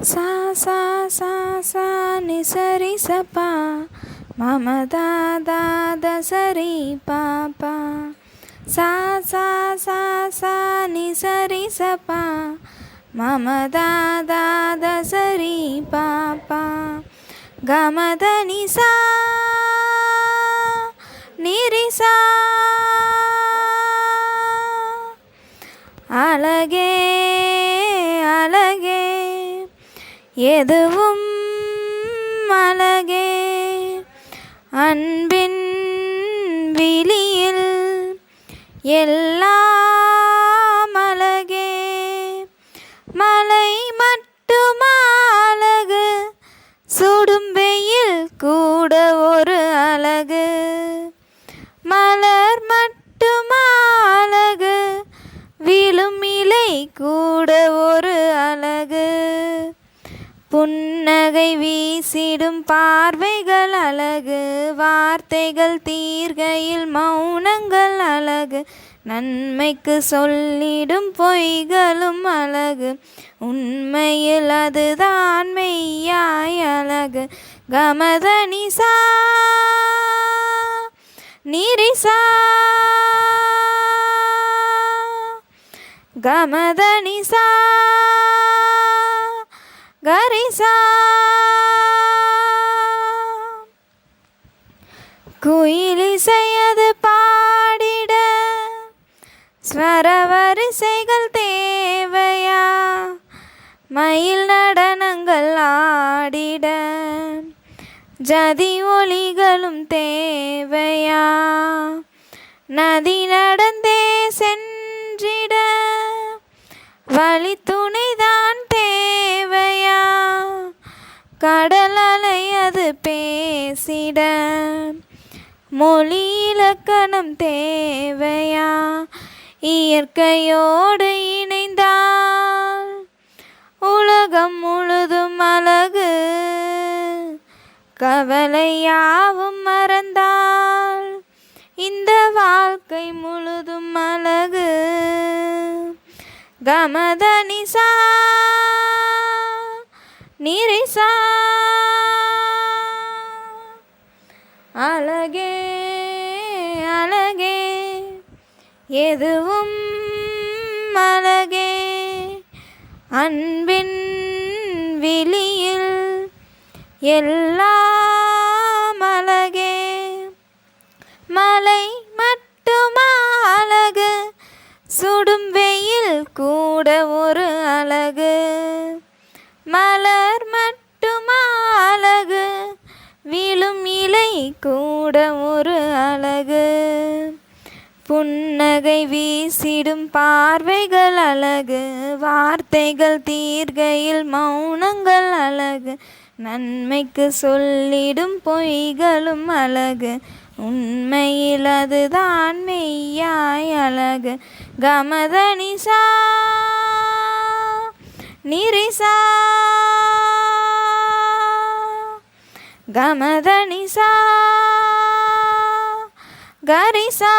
சா சா சா சா நி சரி சபா மம தா தா த சரி பாப்பா சா சா சா சா நி சரி சபா மம தா தா த சரி பாப்பா கமத நி சா நிரி சா அழகே அழகே எதுவும் அழகே அன்பின் விழியில் எல்லாம் அழகே மலை மட்டுமா அழகு சுடும் வெயில் கூட ஒரு அழகு மலர் மட்டுமா அழகு விழும் இலை கூட ஒரு அழகு புன்னகை வீசிடும் பார்வைகள் அழகு வார்த்தைகள் தீர்கையில் மௌனங்கள் அழகு நன்மைக்கு சொல்லிடும் பொய்களும் அழகு உண்மையில் அதுதான் மெய்யாய் அழகு கமத நிசா நிரிசா கமத நிசா கரிசா குயிலிசையது பாடிட ஸ்வர வரிசைகள் தேவையா மயில் நடனங்கள் ஆடிட ஜதி ஒலிகளும் தேவையா நதி நடந்தே சென்றிட வழி துணைதான் தேவையா கடல் அலை அது பேசிட மொழி இலக்கணம் தேவையா இயற்கையோடு இணைந்தால் உலகம் முழுதும் அழகு கவலையாவும் மறந்தால் இந்த வாழ்க்கை முழுதும் அழகு கமத நிசா நிரிசா அழகே அழகே எதுவும் அழகே அன்பின் விழியில் எல்லாம் அழகே மலை மட்டுமா அழகு சுடும் வெயில் கூட ஒரு அழகு மலர் மட்டுமா அழகு விழும் இலை கூட ஒரு அழகு புன்னகை வீசிடும் பார்வைகள் அழகு வார்த்தைகள் தீர்கையில் மௌனங்கள் அழகு நன்மைக்கு சொல்லிடும் பொய்களும் அழகு உண்மையில் அதுதான் மெய்யாய் அழகு கமத நிசா நிரிசா கமத நிசா கரிசா